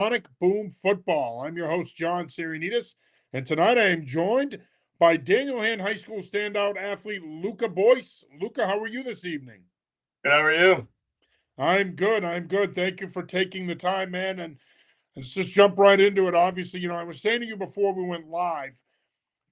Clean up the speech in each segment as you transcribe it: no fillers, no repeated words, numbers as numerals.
Sonic Boom Football. I'm your host, John Sirianidis, and tonight I am joined by Daniel Hand High School standout athlete Lucca Boyce. Lucca, how are you this evening? Good, how are you? I'm good. I'm good. Thank you for taking the time, man. And let's just jump right into it. Obviously, I was saying to you before we went live,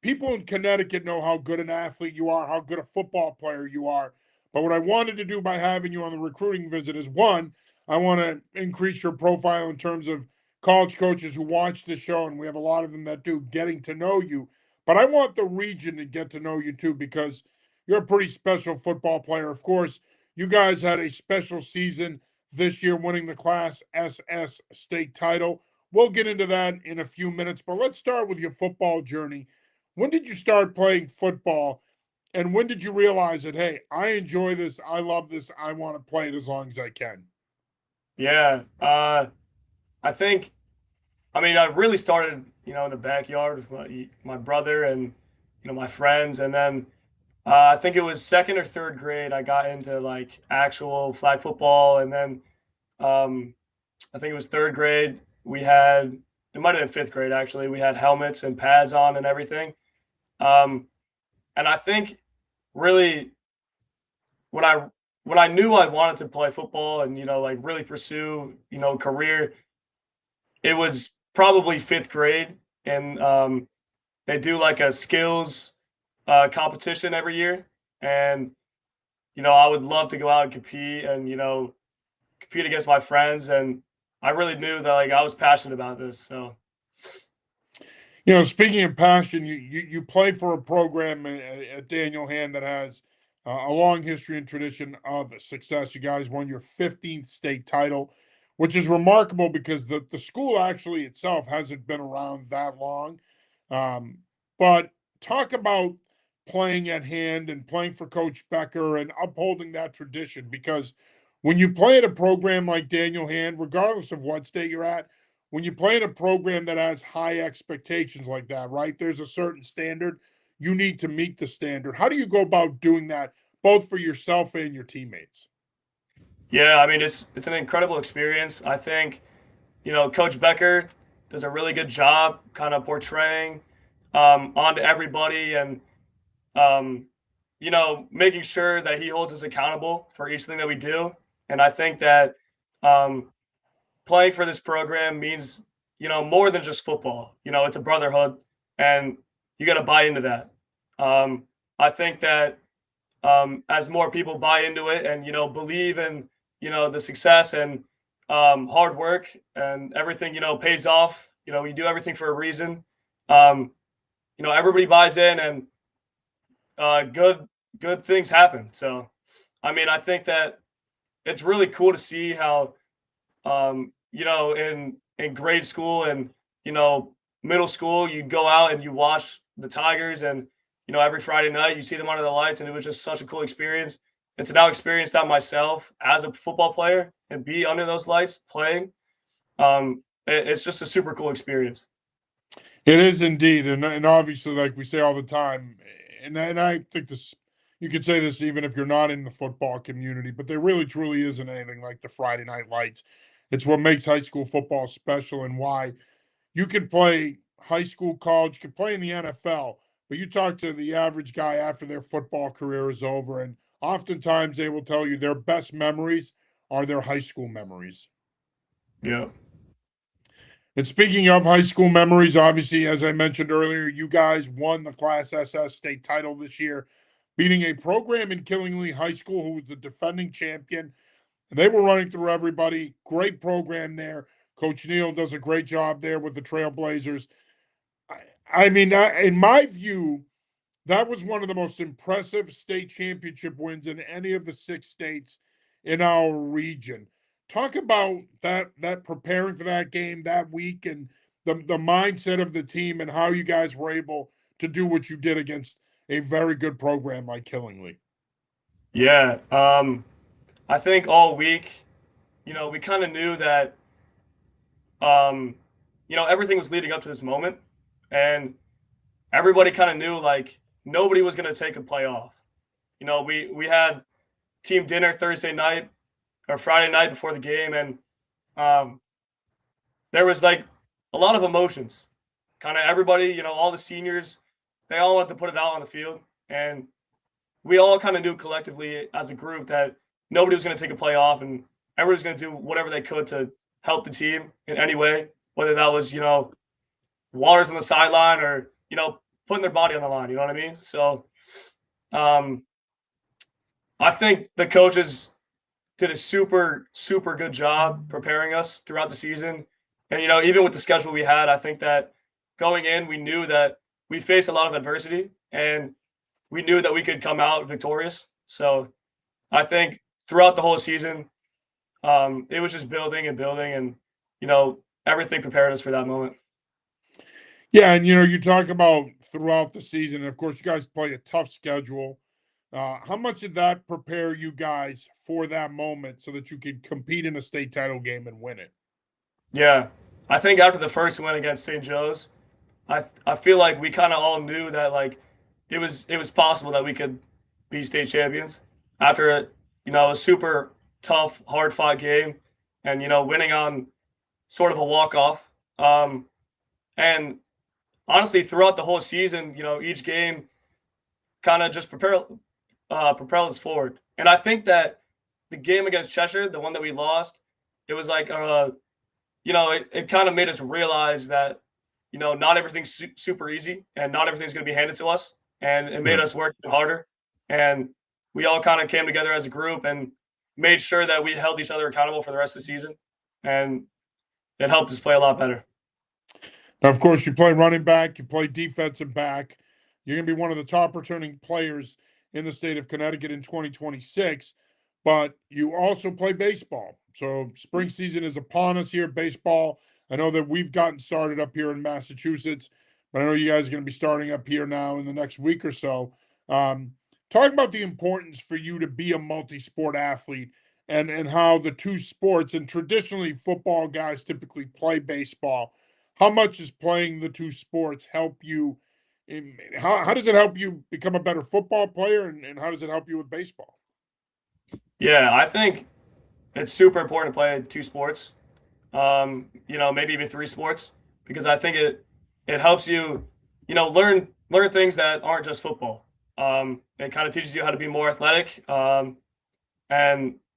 people in Connecticut know how good an athlete you are, how good a football player you are. But what I wanted to do by having you on the recruiting visit is one, I want to increase your profile in terms of college coaches who watch the show, and we have a lot of them that do, getting to know you. But I want the region to get to know you too because you're a pretty special football player. Of course, you guys had a special season this year, winning the Class SS state title. We'll get into that in a few minutes, but let's start with your football journey. When did you start playing football? And when did you realize that, hey, I enjoy this, I love this, I want to play it as long as I can? Yeah, I think, I really started, in the backyard with my brother and, my friends. And then I think it was second or third grade, I got into like actual flag football. And then um, I think it was third grade, it might have been fifth grade actually, we had helmets and pads on and everything. Um, and I think really when I when I knew I wanted to play football and like really pursue career, it was probably fifth grade, and they do like a skills competition every year, and I would love to go out and compete and compete against my friends, and I really knew that like I was passionate about this. So Speaking of passion, you play for a program at Daniel Hand that has a long history and tradition of success. You guys won your 15th state title, which is remarkable because the school actually itself hasn't been around that long. Um, but talk about playing at Hand and playing for Coach Becker and upholding that tradition because when you play at a program like Daniel Hand, regardless of what state you're at, when you play in a program that has high expectations like that, right? There's a certain standard. You need to meet the standard. How do you go about doing that, both for yourself and your teammates? yeah, it's an incredible experience. I think Coach Becker does a really good job kind of portraying onto everybody and um, making sure that he holds us accountable for each thing that we do. And I think that um, playing for this program means, more than just football. It's a brotherhood, and you got to buy into that. I think that as more people buy into it and, believe in, the success and hard work and everything, pays off, we do everything for a reason. Um, everybody buys in and good things happen. So, I think that it's really cool to see how in grade school and middle school, you go out and you watch the Tigers, and every Friday night you see them under the lights, and it was just such a cool experience. And to now experience that myself as a football player and be under those lights playing, it's just a super cool experience. It is indeed, and obviously, like we say all the time, and I think this, you could say this even if you're not in the football community, but there really truly isn't anything like the Friday night lights. It's what makes high school football special and why you could play high school, college, you could play in the NFL, but you talk to the average guy after their football career is over, and oftentimes they will tell you their best memories are their high school memories. Yeah. And speaking of high school memories, obviously, as I mentioned earlier, you guys won the Class SS state title this year, beating a program in Killingly High School who was the defending champion. And they were running through everybody. Great program there. Coach Neal does a great job there with the Trailblazers. In my view, that was one of the most impressive state championship wins in any of the six states in our region. Talk about that preparing for that game that week and the mindset of the team and how you guys were able to do what you did against a very good program like Killingly. Yeah. I think all week, we kind of knew that um, everything was leading up to this moment, and everybody kind of knew like nobody was going to take a play off. We had team dinner Thursday night or Friday night before the game, and um, there was like a lot of emotions. Kind of everybody, all the seniors, they all wanted to put it out on the field, and we all kind of knew collectively as a group that nobody was going to take a play off, and everybody was going to do whatever they could to help the team in any way, whether that was waters on the sideline or putting their body on the line. You know what I mean? So um, I think the coaches did a super, super good job preparing us throughout the season. And, even with the schedule we had, I think that going in, we knew that we faced a lot of adversity and we knew that we could come out victorious. So I think throughout the whole season, it was just building and building and, everything prepared us for that moment. Yeah, and you talk about throughout the season, and of course, you guys play a tough schedule. How much did that prepare you guys for that moment so that you could compete in a state title game and win it? Yeah. I think after the first win against St. Joe's, I feel like we kind of all knew that like it was possible that we could be state champions after a super tough, hard fought game, and winning on sort of a walk off. And honestly, throughout the whole season, each game kind of just propel us forward. And I think that the game against Cheshire, the one that we lost, it was like it kind of made us realize that not everything's super easy and not everything's going to be handed to us, and it Yeah. made us work harder. And we all kind of came together as a group and made sure that we held each other accountable for the rest of the season, and it helped us play a lot better. Now, of course, you play running back, you play defensive back. You're going to be one of the top returning players in the state of Connecticut in 2026, but you also play baseball. So, spring season is upon us here. Baseball, I know that we've gotten started up here in Massachusetts, but I know you guys are going to be starting up here now in the next week or so. Um, talk about the importance for you to be a multi sport athlete and how the two sports, and traditionally football guys typically play baseball. How much does playing the two sports help you how does it help you become a better football player, and how does it help you with baseball? Yeah, I think it's super important to play two sports. Maybe even three sports, because I think it helps you, learn things that aren't just football. It kind of teaches you how to be more athletic, and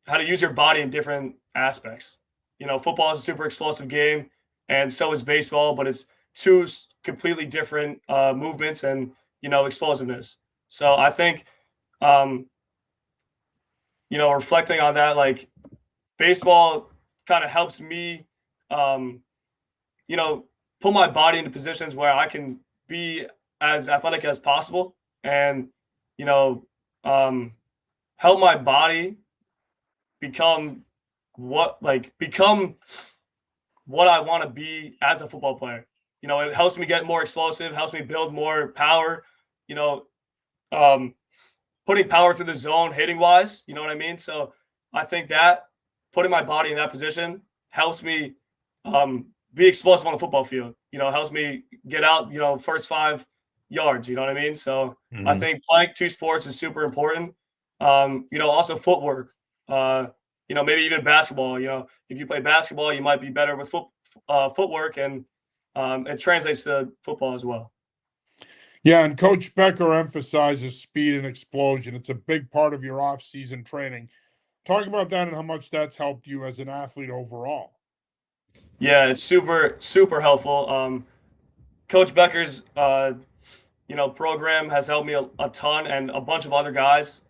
how to use your body in different aspects. Football is a super explosive game, and so is baseball, but it's two completely different movements and explosiveness. So I think, um, reflecting on that, like baseball kind of helps me, um, you know, put my body into positions where I can be as athletic as possible, and you know, um, help my body become become what I want to be as a football player. It helps me get more explosive, helps me build more power. You know, um, putting power through the zone, hitting wise. You know what I mean? So I think that putting my body in that position helps me be explosive on the football field. Helps me get out. First 5 yards. You know what I mean? So I Mhm. think playing two sports is super important. Also footwork. Maybe even basketball. If you play basketball, you might be better with footwork, and it translates to football as well. Yeah, and Coach Becker emphasizes speed and explosion. It's a big part of your off-season training. Talk about that and how much that's helped you as an athlete overall. Yeah, it's super super helpful. Coach Becker's program has helped me a ton, and a bunch of other guys.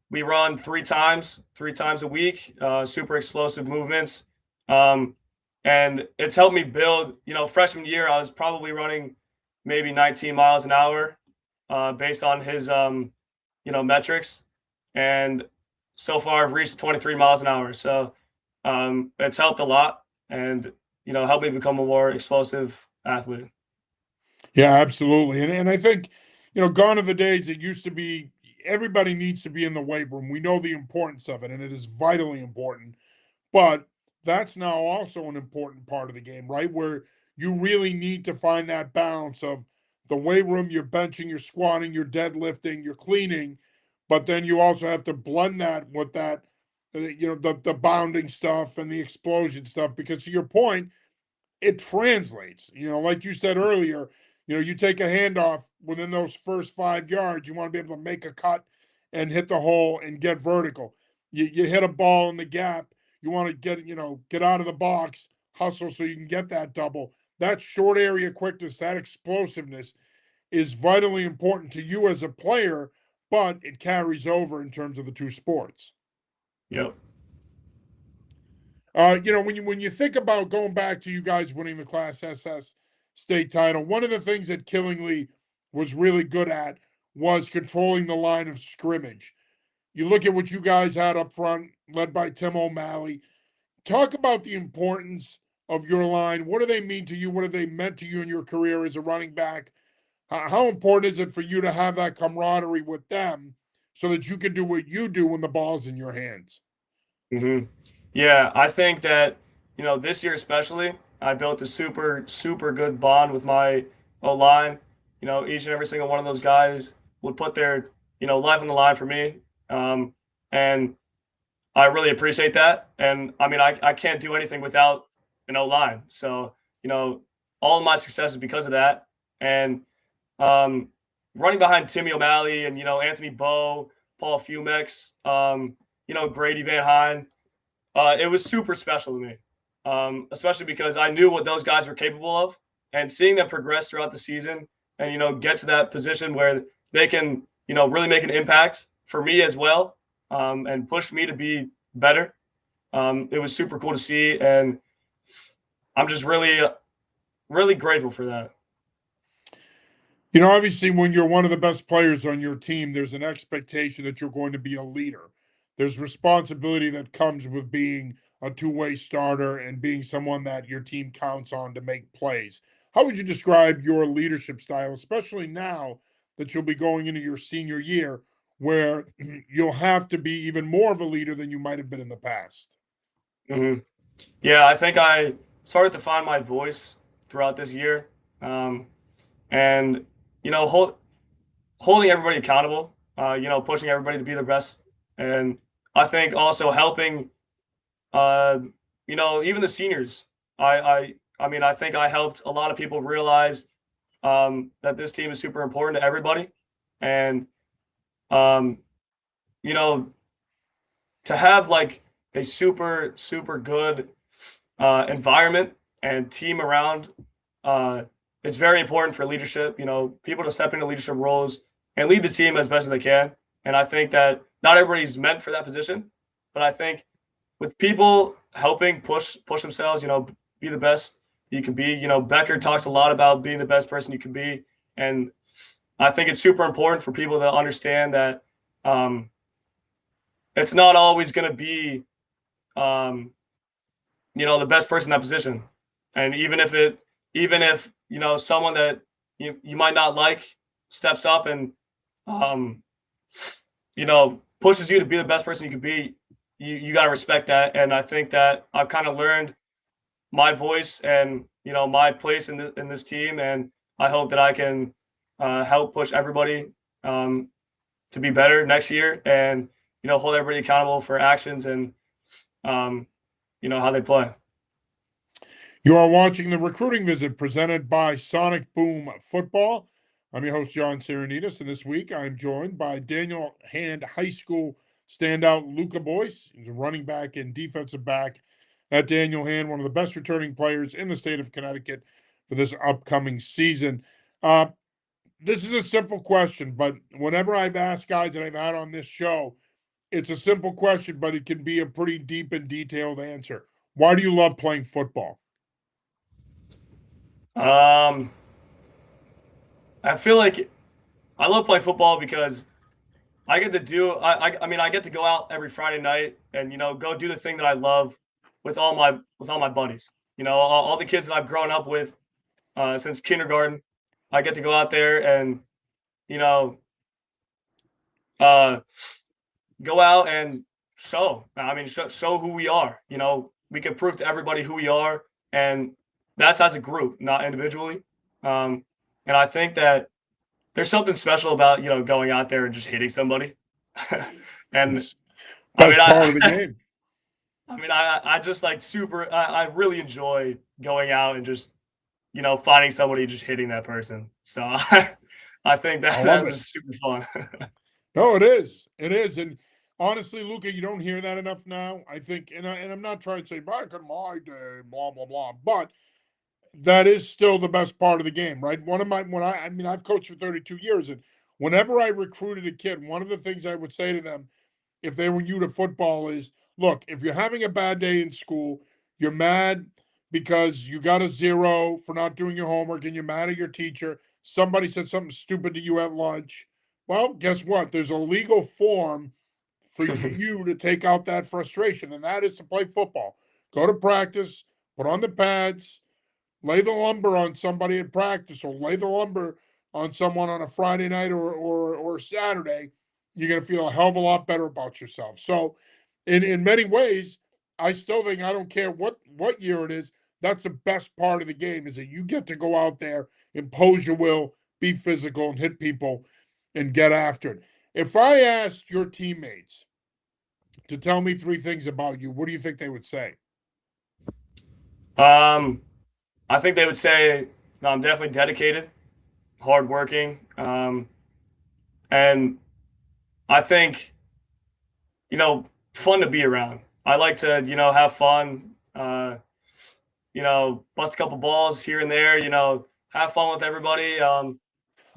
We run three times a week, super explosive movements, um, and it's helped me build. Freshman year I was probably running maybe 19 miles an hour, based on his metrics, and so far I've reached 23 miles an hour. So it's helped a lot, and helped me become a more explosive athlete. Yeah, absolutely. And I think, gone are the days it used to be everybody needs to be in the weight room. We know the importance of it, and it is vitally important. But that's now also an important part of the game, right? Where you really need to find that balance of the weight room, you're benching, you're squatting, you're deadlifting, you're cleaning, but then you also have to blend that with that, the bounding stuff and the explosion stuff. Because to your point, it translates. Like you said earlier, you take a handoff within those first 5 yards, you want to be able to make a cut and hit the hole and get vertical. You hit a ball in the gap, you want to get out of the box, hustle so you can get that double. That short area quickness, that explosiveness is vitally important to you as a player, but it carries over in terms of the two sports. Yep. When you think about going back to you guys winning the Class SS state title, one of the things that Killingly was really good at was controlling the line of scrimmage. You look at what you guys had up front, led by Tim O'Malley. Talk about the importance of your line. What do they mean to you? What have they meant to you in your career as a running back? How important is it for you to have that camaraderie with them so that you can do what you do when the ball's in your hands? Mm-hmm. Yeah, I think that, this year especially, I built a super, super good bond with my O-line. Each and every single one of those guys would put their, life on the line for me. And I really appreciate that. And I mean, I can't do anything without an O-line. So, all of my success is because of that. And running behind Timmy O'Malley and, Anthony Bowe, Paul Fumex, Grady Van Hine, it was super special to me, especially because I knew what those guys were capable of, and seeing them progress throughout the season and, get to that position where they can, really make an impact for me as well, and push me to be better. It was super cool to see, and I'm just really, really grateful for that. Obviously, when you're one of the best players on your team, there's an expectation that you're going to be a leader. There's responsibility that comes with being a two-way starter and being someone that your team counts on to make plays. How would you describe your leadership style, especially now that you'll be going into your senior year, where you'll have to be even more of a leader than you might have been in the past? Mm-hmm. Yeah, I think I started to find my voice throughout this year. And, holding everybody accountable, pushing everybody to be their best. And I think also helping, even the seniors. I mean, I think I helped a lot of people realize that this team is super important to everybody. And, um, you know, to have like a super, super good environment and team around, it's very important for leadership, people to step into leadership roles and lead the team as best as they can. And I think that not everybody's meant for that position, but I think with people helping push themselves, be the best you can be. Becker talks a lot about being the best person you can be. And I think it's super important for people to understand that it's not always going to be, the best person in that position. And even if someone that you might not like steps up and, pushes you to be the best person you can be, you got to respect that. And I think that I've kind of learned my voice and, my place in this team. And I hope that I can help push everybody to be better next year and, hold everybody accountable for actions and, how they play. You are watching the Recruiting Visit presented by Sonic Boom Football. I'm your host, John Serenitas, and this week I'm joined by Daniel Hand High School standout Lucca Boyce. He's a running back and defensive back at Daniel Hand, one of the best returning players in the state of Connecticut for this upcoming season. This is a simple question, but whenever I've asked guys that I've had on this show, it's a simple question, but it can be a pretty deep and detailed answer. Why do you love playing football? I feel like I love playing football because I get to I get to go out every Friday night and go do the thing that I love with all my buddies. All the kids that I've grown up with since kindergarten. I get to go out there and go out and show. I mean, show who we are. We can prove to everybody who we are, and that's as a group, not individually. And I think that there's something special about going out there and just hitting somebody. And Best part of the game. I mean, I just like I really enjoy going out and just, finding somebody, just hitting that person. So I think I that love that's it. just super fun. No, it is. It is. And honestly, Luca, you don't hear that enough now. I think, and I'm not trying to say back in my day, blah blah blah, but that is still the best part of the game, right? One of my when I mean I've coached for 32 years, and whenever I recruited a kid, one of the things I would say to them if they were new to football is, look, if you're having a bad day in school, you're mad because you got a zero for not doing your homework and you're mad at your teacher, somebody said something stupid to you at lunch. Well, guess what? There's a legal form for you to take out that frustration, and that is to play football. Go to practice, put on the pads, lay the lumber on somebody at practice or lay the lumber on someone on a Friday night or Saturday, you're gonna feel a hell of a lot better about yourself. So in many ways, I still think I don't care what year it is, that's the best part of the game is that you get to go out there, impose your will, be physical, and hit people and get after it. If I asked your teammates to tell me three things about you, what do you think they would say? um, I think they would say, no, I'm definitely dedicated, hardworking, and I think, fun to be around. I like to, have fun, bust a couple balls here and there, have fun with everybody. I love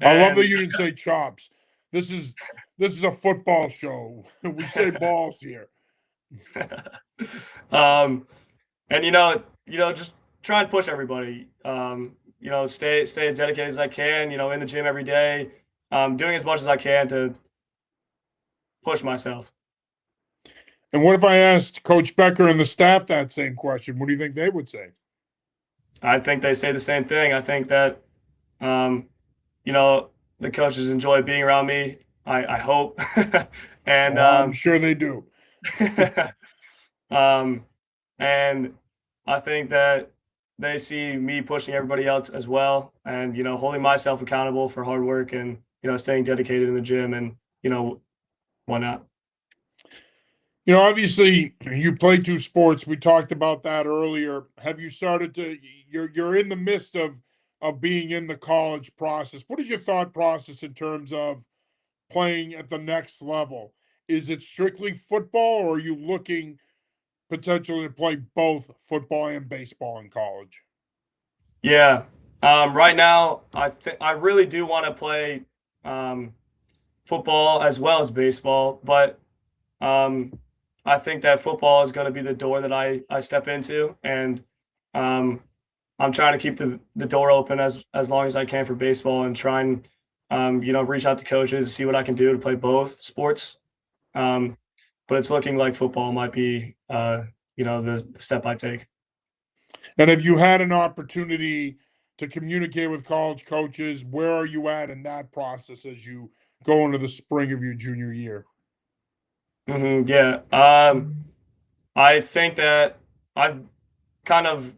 that And you didn't say chops. This is this is a football show. We say balls here. um, and just try and push everybody. Stay as dedicated as I can. In the gym every day, doing as much as I can to push myself. And what if I asked Coach Becker and the staff that same question? What do you think they would say? I think they say the same thing. I think that um, you know the coaches enjoy being around me. I hope, and Oh, I'm sure they do. um, and I think that they see me pushing everybody else as well, and holding myself accountable for hard work and staying dedicated in the gym and whatnot. Obviously you play two sports. We talked about that earlier. Have you started to you're in the midst of being in the college process. What is your thought process in terms of playing at the next level? Is it strictly football or are you looking potentially to play both football and baseball in college? Yeah. Right now, I really do want to play um, football as well as baseball, but um, I think that football is going to be the door that I step into, and um, I'm trying to keep the door open as long as I can for baseball and try and reach out to coaches, see what I can do to play both sports. Um, but it's looking like football might be the step I take. And have you had an opportunity to communicate with college coaches? Where are you at in that process as you go into the spring of your junior year? Yeah. I think that I've kind of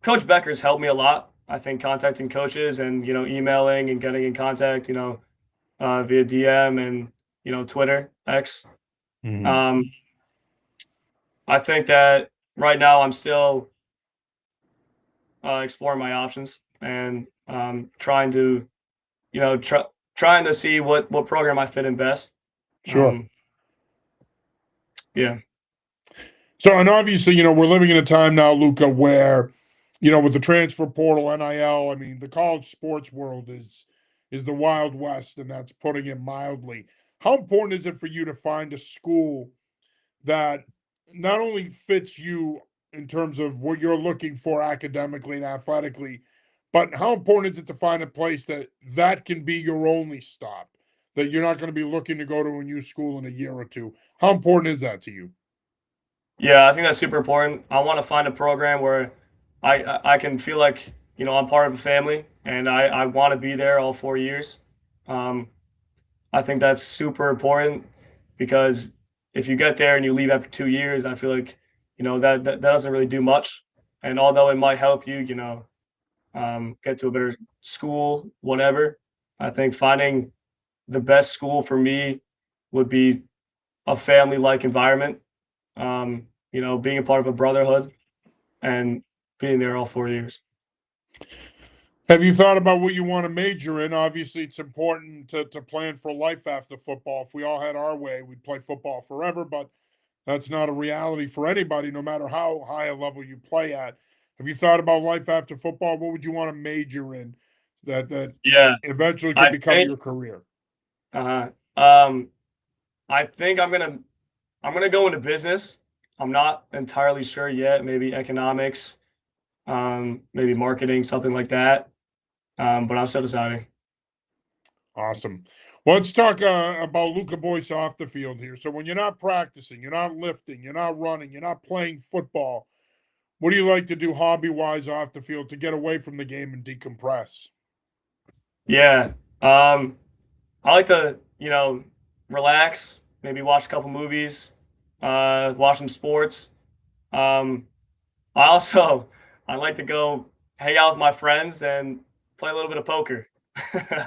Coach Becker's helped me a lot. I think contacting coaches and emailing and getting in contact, via DM and Twitter X. Mhm. Um, I think that right now I'm still exploring my options and trying to trying to see what program I fit in best. Sure. Um, yeah, So, and obviously, we're living in a time now, Luca, where, with the transfer portal, NIL, I mean, the college sports world is the Wild West, and that's putting it mildly. How important is it for you to find a school that not only fits you in terms of what you're looking for academically and athletically, but how important is it to find a place that can be your only stop, that you're not going to be looking to go to a new school in a year or two? How important is that to you? yeah, I think that's super important. I want to find a program where I can feel like I'm part of a family and I want to be there all 4 years. Um, I think that's super important because if you get there and you leave after 2 years, I feel like that doesn't really do much. And although it might help you, get to a better school, whatever, I think finding the best school for me would be a family like environment. Um, being a part of a brotherhood and being there all 4 years. Have you thought about what you want to major in? Obviously, it's important to plan for life after football. If we all had our way, we'd play football forever, but that's not a reality for anybody, no matter how high a level you play at. Have you thought about life after football? What would you want to major in that Yeah, eventually could I become think. your career? Uh-huh. Um, I think I'm gonna go into business. I'm not entirely sure yet. Maybe economics, maybe marketing, something like that. But I'm still deciding. Awesome. Well, let's talk about Luca Boyce off the field here. So when you're not practicing, you're not lifting, you're not running, you're not playing football, what do you like to do hobby wise off the field to get away from the game and decompress? Yeah. I like to, relax, maybe watch a couple movies, watch some sports. Um, I also I like to go hang out with my friends and play a little bit of poker.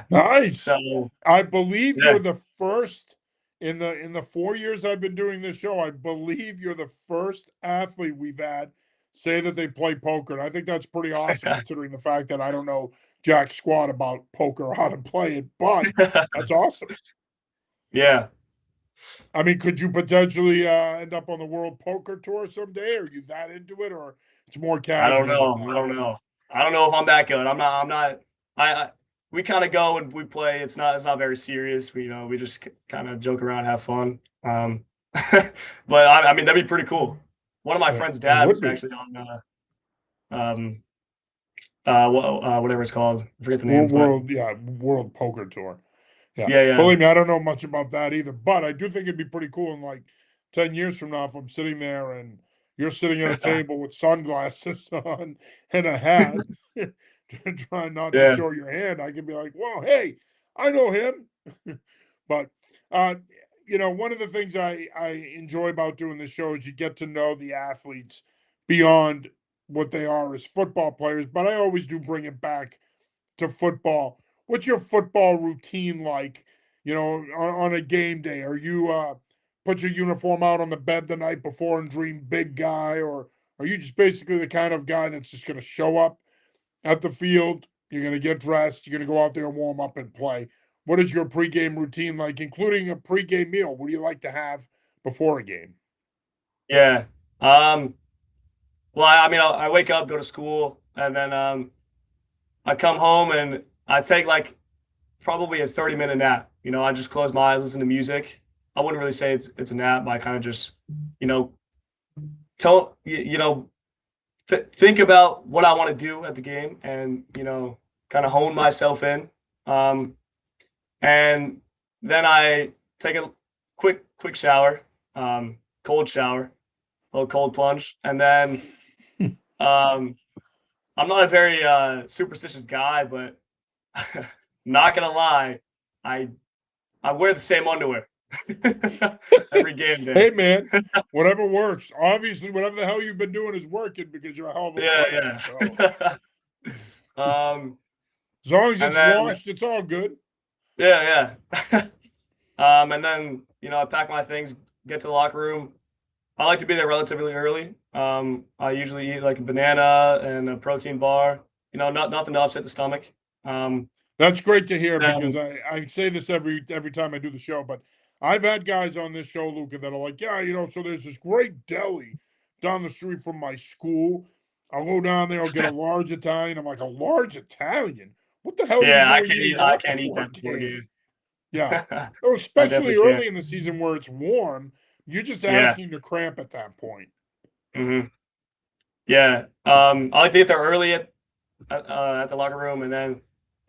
Nice. So I believe yeah, you're the first in the 4 years I've been doing this show. I believe you're the first athlete we've had say that they play poker. And I think that's pretty awesome considering the fact that I don't know jack squat about poker or how to play it, but that's awesome. yeah. I mean, could you potentially end up on the World Poker Tour someday? Are you that into it, or it's more I don't casual than know. I that? don't know. I don't know if I'm that good. I'm not. I'm not. I we kind of go and we play. It's not very serious. We just kind of joke around, have fun. But I mean that'd be pretty cool. One of my friend's It dad would was be actually on um whatever it's called. I forget the name, World, but World, yeah, World Poker Tour. Yeah, yeah, yeah, believe me, I don't know much about that either, but I do think it'd be pretty cool in like 10 years from now if I'm sitting there and you're sitting at a table with sunglasses on and a hat, trying not to yeah, show your hand. I can be like, "Well, hey, I know him." But uh, one of the things I enjoy about doing this show is you get to know the athletes beyond what they are as football players. But I always do bring it back to football. What's your football routine like? On a game day, are you put your uniform out on the bed the night before and dream big guy, or are you just basically the kind of guy that's just going to show up at the field? You're going to get dressed. You're going to go out there and warm up and play. What is your pregame routine like, including a pregame meal? What do you like to have before a game? yeah. Um, well, I mean, I wake up, go to school, and then I come home and I take like probably a 30-minute nap. I just close my eyes, listen to music. I wouldn't really say it's a nap. I kind of just, you know, tell you know, think about what I want to do at the game, and kind of hone myself in. Um, and then I take a quick shower, cold shower, a little cold plunge, and then um, I'm not a very superstitious guy, but not gonna lie, I I wear the same underwear every game day. Hey, man, whatever works. Obviously, whatever the hell you've been doing is working because you're a hell of a player. Yeah, So yeah. Um, as long as and it's then washed, it's all good. yeah, yeah. And then I pack my things, get to the locker room. I like to be there relatively early. I usually eat like a banana and a protein bar. Nothing to upset the stomach. Um, That's great to hear because and I say this every time I do the show, but I've had guys on this show, Luca, that are like, yeah, so there's this great deli down the street from my school. I'll go down there, I'll get a large Italian. I'm like, a large Italian? What the hell are you yeah, doing eating I that can't eat before a that before a game? game. Yeah. I Oh, especially definitely can't. early in the season where it's warm, you're just Yeah. asking to cramp at that point. hmm Yeah. I like to get there early at the locker room, and then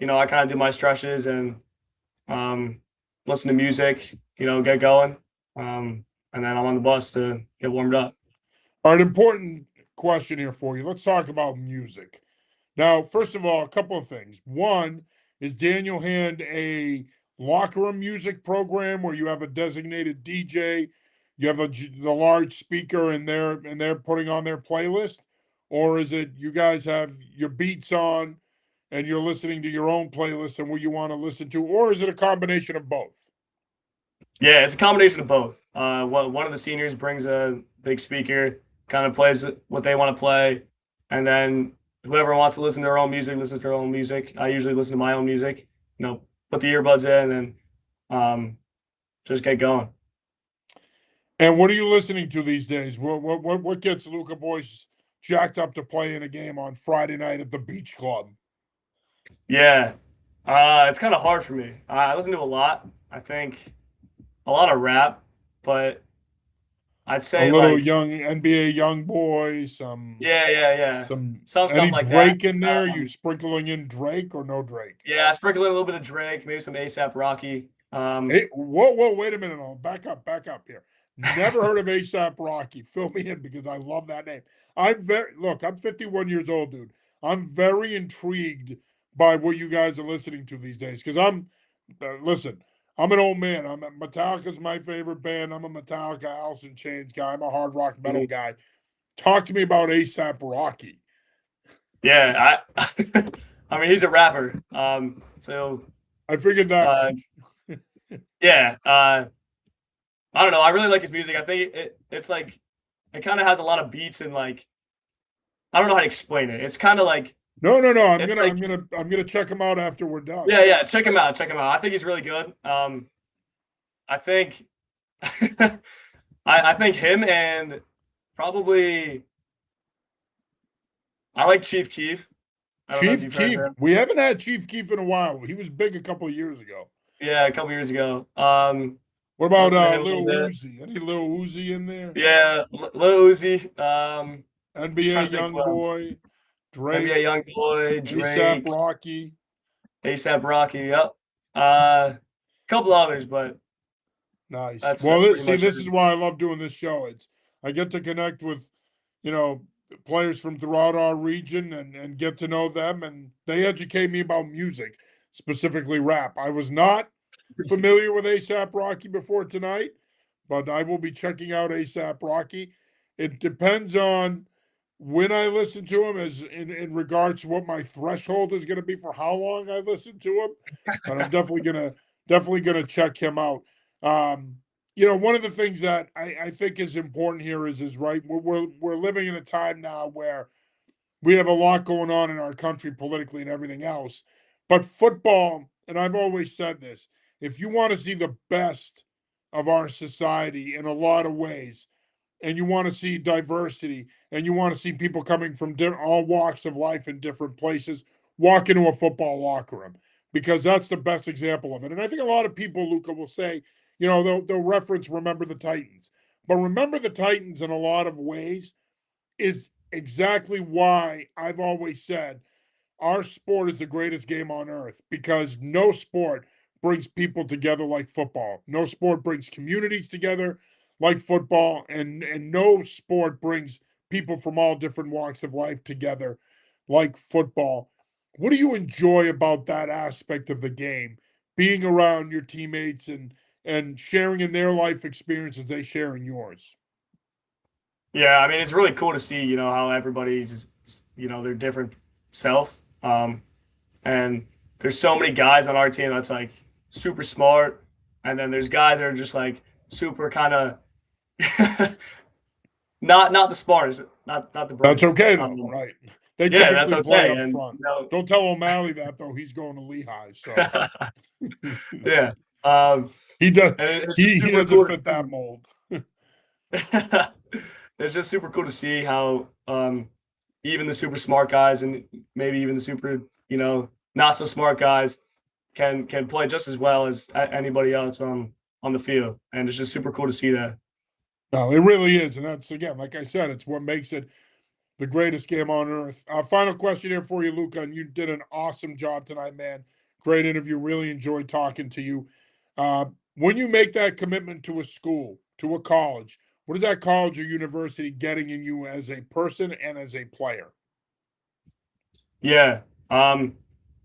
I kind of do my stretches and um, listen to music. Get going. And then I'm on the bus to get warmed up. All right, important question here for you. Let's talk about music. Now, first of all, a couple of things. One, is Daniel Hand a locker room music program where you have a designated DJ, you have the large speaker, and they're putting on their playlist, or is it you guys have your beats on and you're listening to your own playlist and what you want to listen to, or is it a combination of both? Yeah, it's a combination of both. One of the seniors brings a big speaker, kind of plays what they want to play, and then whoever wants to listen to their own music listens to their own music. I usually listen to my own music, put the earbuds in and just get going. And what are you listening to these days? What gets Lucca Boyce jacked up to play in a game on Friday night at the Beach Club? Yeah, it's kind of hard for me. I listen to a lot. I think a lot of rap, but I'd A say little like young NBA young boy, some yeah, some some stuff any like that. Drake in there? You sprinkling in Drake or no Drake? Yeah, sprinkle in a little bit of Drake, maybe some ASAP Rocky. Hey, whoa, wait a minute. I'll back up here. Never heard of ASAP Rocky. Fill me in because I love that name. I'm 51 years old, dude. I'm very intrigued by what you guys are listening to these days. Because listen, I'm an old man. Metallica's my favorite band. I'm a Metallica, Alice in Chains guy. I'm a hard rock metal Mhm. guy. Talk to me about ASAP Rocky. Yeah, I mean he's a rapper. So I figured that uh, much. yeah, I don't know. I really like his music. I think it's like it kind of has a lot of beats and like I don't know how to explain it. It's kind of like No. I'm it's gonna like I'm gonna I'm gonna check him out after we're done. yeah. Check him out. Check him out. I think he's really good. I think I think him and probably I like Chief Keef. I don't know if Chief you've heard of Keef. him. We haven't had Chief Keef in a while. He was big a couple of years ago. Yeah, a couple years ago. What about Listen to him a Lil little bit. Uzi? Any Lil Uzi in there? Yeah, Lil Uzi. NBA Trying to think who Young else. Boy, NBA Drake, YoungBoy, ASAP Drake, Rocky. ASAP Rocky. Yep. A couple others, but Nice. that's Well, pretty see, much this it. is why I love doing this show. I get to connect with, you know, players from throughout our region and get to know them, and they educate me about music, specifically rap. I was not familiar with ASAP Rocky before tonight, but I will be checking out ASAP Rocky. It depends on when I listen to him, as in regards to what my threshold is going to be for how long I listen to him. But I'm definitely gonna check him out. Um, one of the things that I think is important here is right. We're living in a time now where we have a lot going on in our country politically and everything else. But football, and I've always said this, if you want to see the best of our society in a lot of ways, and you want to see diversity, and you want to see people coming from all walks of life in different places, walk into a football locker room because that's the best example of it. And I think a lot of people, Lucca, will say, they'll reference Remember the Titans. But Remember the Titans in a lot of ways is exactly why I've always said our sport is the greatest game on earth because no sport brings people together like football. No sport brings communities together like football, and no sport brings people from all different walks of life together like football. What do you enjoy about that aspect of the game? Being around your teammates and sharing in their life experiences they share in yours. Yeah, I mean it's really cool to see, how everybody's, their different self. And there's so many guys on our team that's like super smart, and then there's guys that are just like super kind of not the smartest, not the That's brightest. okay though, right? They Yeah, that's typically play okay. up And front. Don't tell O'Malley that though. He's going to Lehigh, so yeah, um, he does. and it's just He super doesn't cool to fit that see. mold. It's just super cool to see how even the super smart guys and maybe even the super, not so smart guys can play just as well as anybody else on the field, and it's just super cool to see that. No, it really is, and that's again, like I said, it's what makes it the greatest game on earth. Final question here for you, Luca, and you did an awesome job tonight, man. Great interview. Really enjoyed talking to you. When you make that commitment to a school, to a college, what is that college or university getting in you as a person and as a player? Yeah, I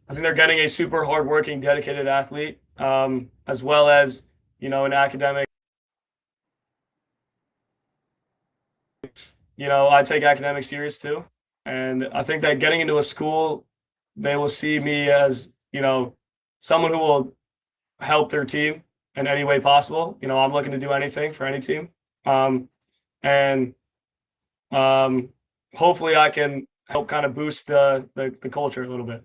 think they're getting a super hardworking, dedicated athlete, as well as an academic. I take academics serious too, and I think that getting into a school, they will see me as someone who will help their team in any way possible. I'm looking to do anything for any team. And hopefully I can help kind of boost the culture a little bit.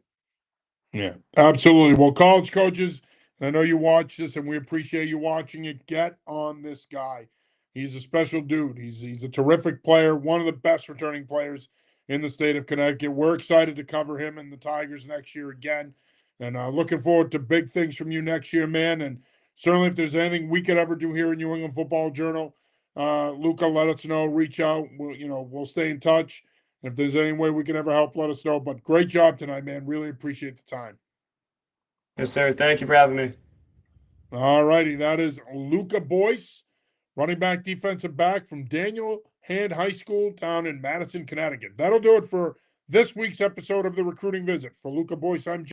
Yeah, absolutely. Well, college coaches, and I know you watch this, and we appreciate you watching it. Get on this guy. He's a special dude. He's a terrific player, one of the best returning players in the state of Connecticut. We're excited to cover him and the Tigers next year again, and looking forward to big things from you next year, man. And certainly, if there's anything we could ever do here in New England Football Journal, Lucca, let us know. Reach out. We'll stay in touch. If there's any way we can ever help, let us know. But great job tonight, man. Really appreciate the time. Yes, sir. Thank you for having me. All righty. That is Lucca Boyce, running back, defensive back from Daniel Hand High School down in Madison, Connecticut. That'll do it for this week's episode of the Recruiting Visit. For Lucca Boyce, I'm